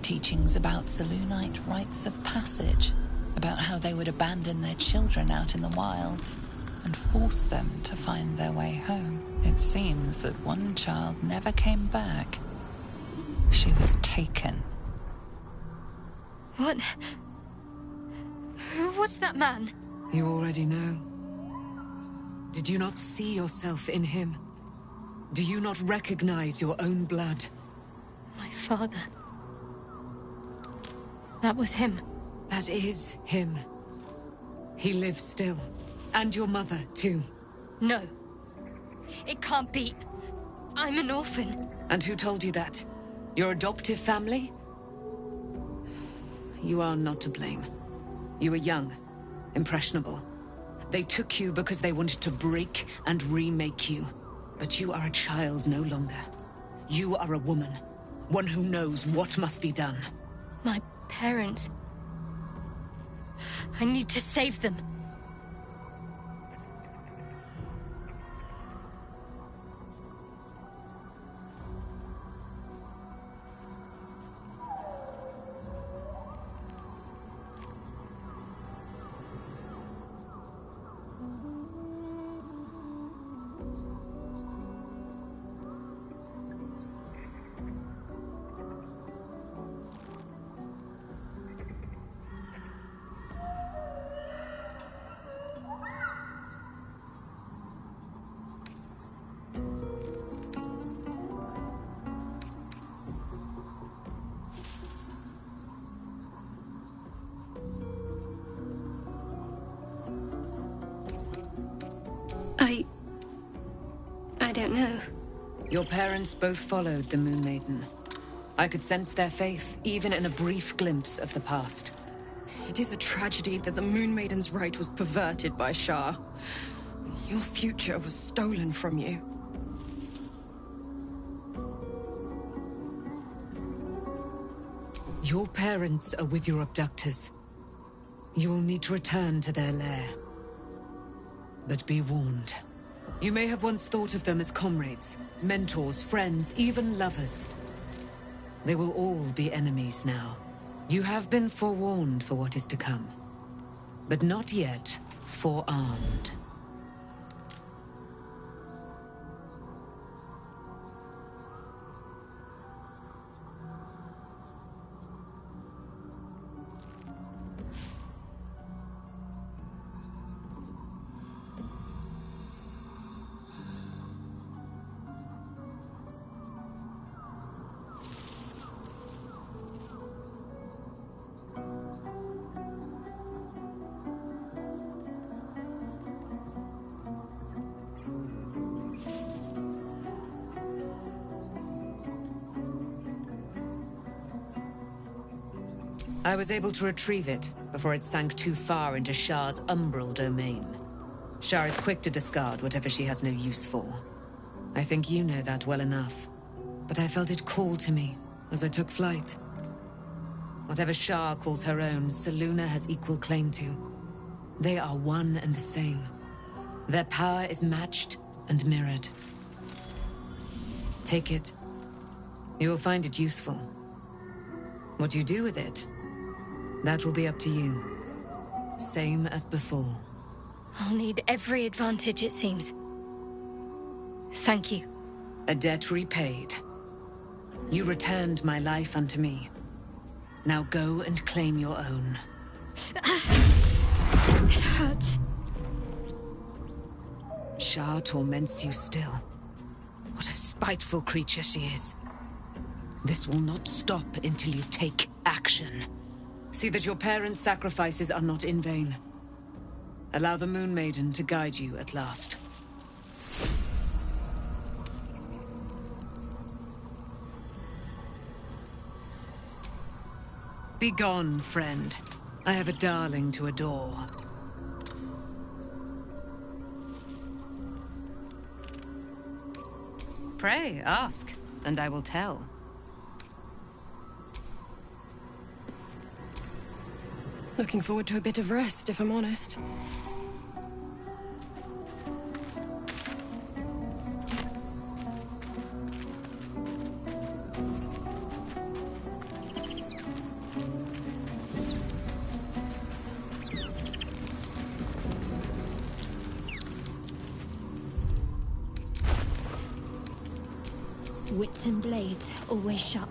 Teachings about Selûnite rites of passage, about how they would abandon their children out in the wilds and force them to find their way home. It seems that one child never came back. She was taken. What? Who was that man? You already know. Did you not see yourself in him? Do you not recognize your own blood? My father. That was him. That is him. He lives still. And your mother, too. No. It can't be. I'm an orphan. And who told you that? Your adoptive family? You are not to blame. You were young, impressionable. They took you because they wanted to break and remake you. But you are a child no longer. You are a woman. One who knows what must be done. My parents. I need to save them. I don't know. Your parents both followed the Moon Maiden. I could sense their faith, even in a brief glimpse of the past. It is a tragedy that the Moon Maiden's right was perverted by Shah. Your future was stolen from you. Your parents are with your abductors. You will need to return to their lair. But be warned. You may have once thought of them as comrades, mentors, friends, even lovers. They will all be enemies now. You have been forewarned for what is to come, but not yet forearmed. I was able to retrieve it before it sank too far into Shah's umbral domain. Shah is quick to discard whatever she has no use for. I think you know that well enough. But I felt it call to me as I took flight. Whatever Shah calls her own, Selûne has equal claim to. They are one and the same. Their power is matched and mirrored. Take it. You will find it useful. What you do with it, that will be up to you. Same as before. I'll need every advantage, it seems. Thank you. A debt repaid. You returned my life unto me. Now go and claim your own. It hurts. Shah torments you still. What a spiteful creature she is. This will not stop until you take action. See that your parents' sacrifices are not in vain. Allow the Moon Maiden to guide you at last. Begone, friend. I have a darling to adore. Pray, ask, and I will tell. Looking forward to a bit of rest, if I'm honest. Wits and blades, always sharp.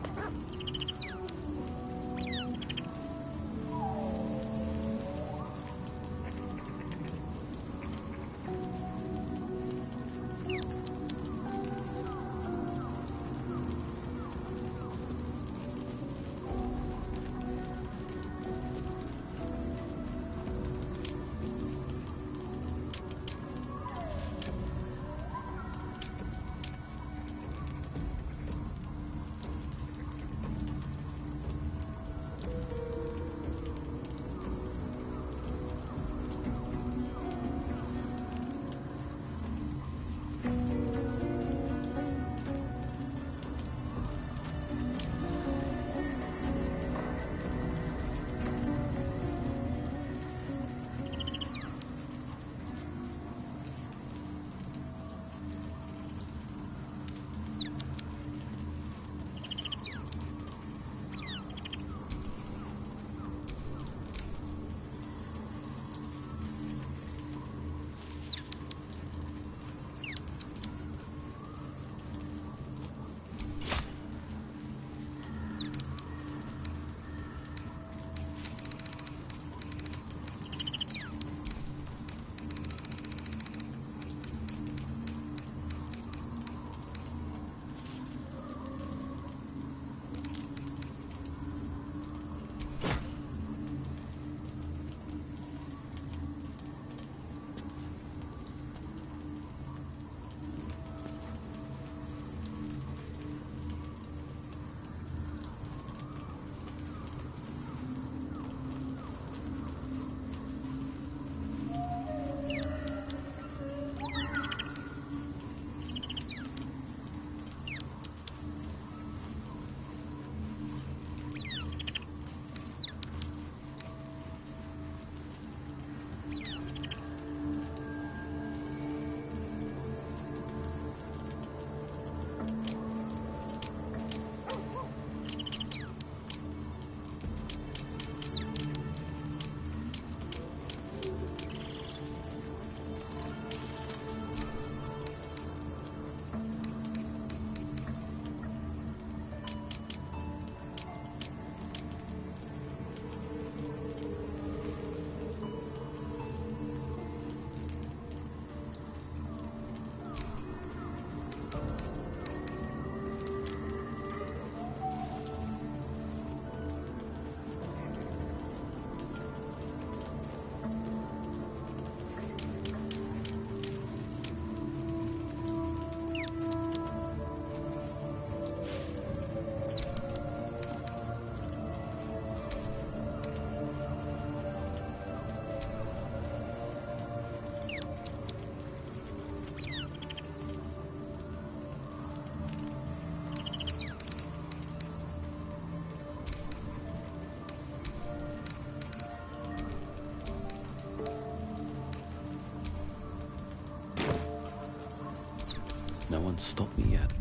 can't stop me yet.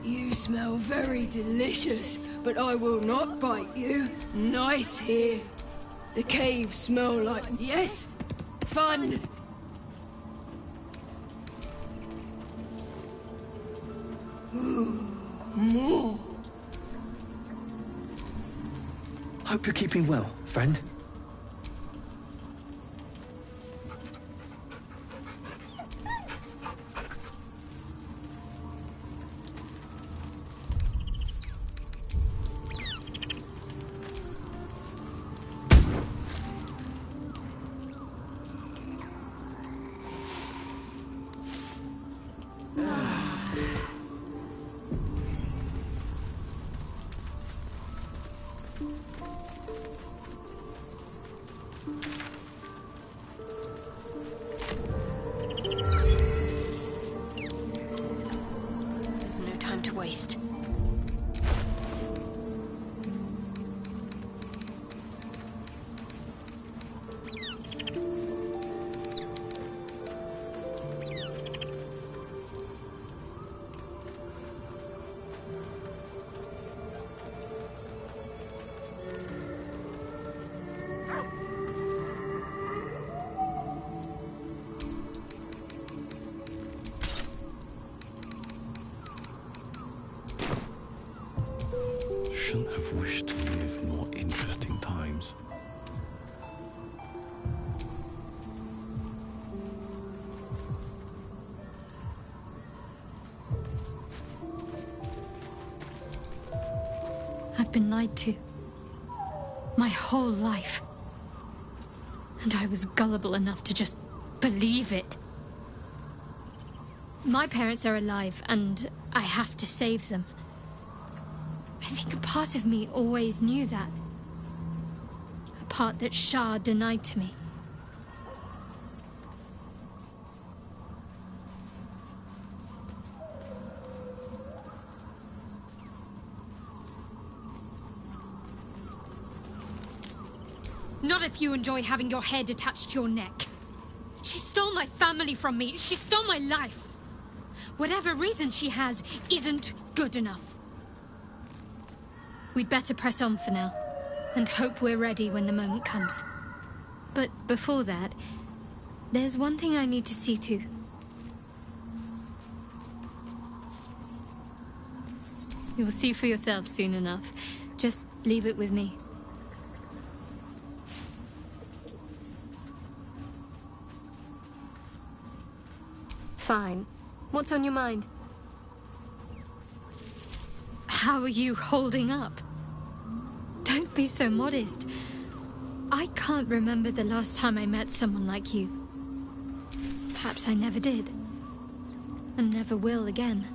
You smell very delicious, but I will not bite you. Nice here. The caves smell like... Yes, fun. Ooh, more. Hope you're keeping well, friend. There's no time to waste. Shouldn't have wished to live in more interesting times. I've been lied to. My whole life. And I was gullible enough to just believe it. My parents are alive, and I have to save them. I think a part of me always knew that. A part that Shah denied to me. Not if you enjoy having your head attached to your neck. She stole my family from me. She stole my life. Whatever reason she has isn't good enough. We'd better press on for now, and hope we're ready when the moment comes. But before that, there's one thing I need to see to. You'll see for yourself soon enough. Just leave it with me. Fine. What's on your mind? How are you holding up? Don't be so modest. I can't remember the last time I met someone like you. Perhaps I never did. And never will again.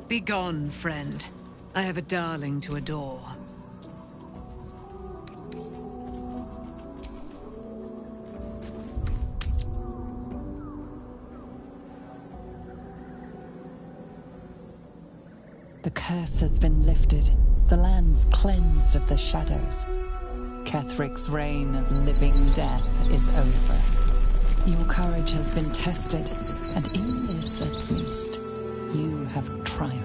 Begone, friend. I have a darling to adore. The curse has been lifted. The land's cleansed of the shadows. Kethric's reign of living death is over. Your courage has been tested, and in this at least, you have triumphed.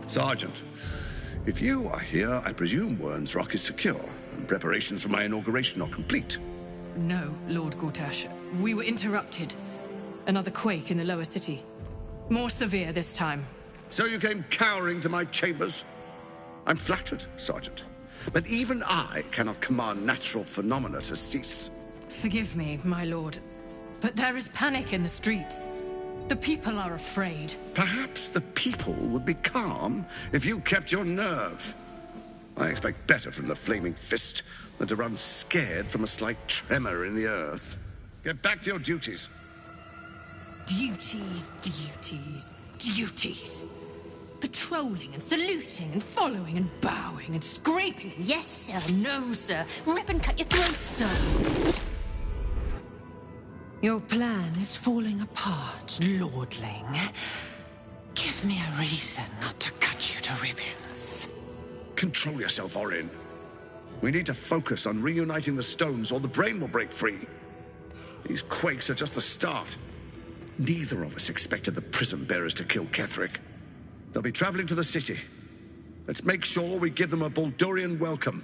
Sergeant, if you are here, I presume Wern's Rock is secure, and preparations for my inauguration are complete. No, Lord Gortash. We were interrupted. Another quake in the lower city. More severe this time. So you came cowering to my chambers? I'm flattered, Sergeant. But even I cannot command natural phenomena to cease. Forgive me, my lord, but there is panic in the streets. The people are afraid. Perhaps the people would be calm if you kept your nerve. I expect better from the Flaming Fist than to run scared from a slight tremor in the earth. Get back to your duties. Duties, duties, duties. Patrolling and saluting and following and bowing and scraping. Yes, sir. No, sir. Rip and cut your throat, sir. Your plan is falling apart, lordling. Give me a reason not to cut you to ribbons. Control yourself, Orin. We need to focus on reuniting the stones or the brain will break free. These quakes are just the start. Neither of us expected the Prism Bearers to kill Ketheric. They'll be traveling to the city. Let's make sure we give them a Baldurian welcome.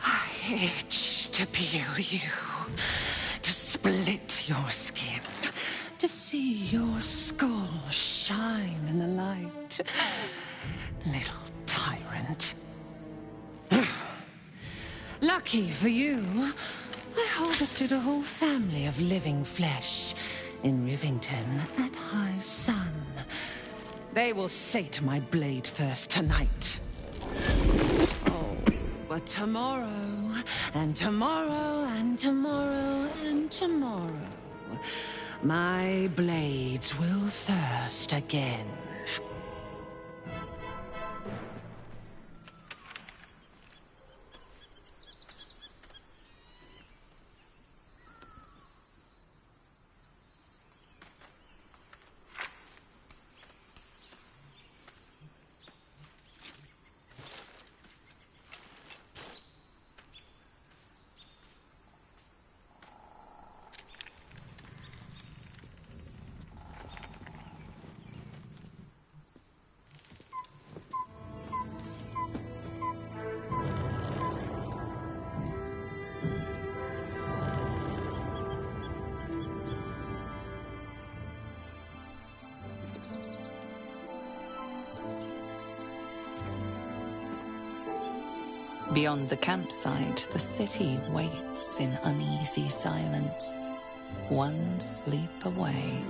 I itch to peel you, to split your skin, to see your skull shine in the light. Little tyrant. Lucky for you, I harvested a whole family of living flesh in Rivington at high sun. They will sate my blade thirst tonight. Oh, but tomorrow, and tomorrow, and tomorrow, and tomorrow, my blades will thirst again. Beyond the campsite, the city waits in uneasy silence, one sleep away.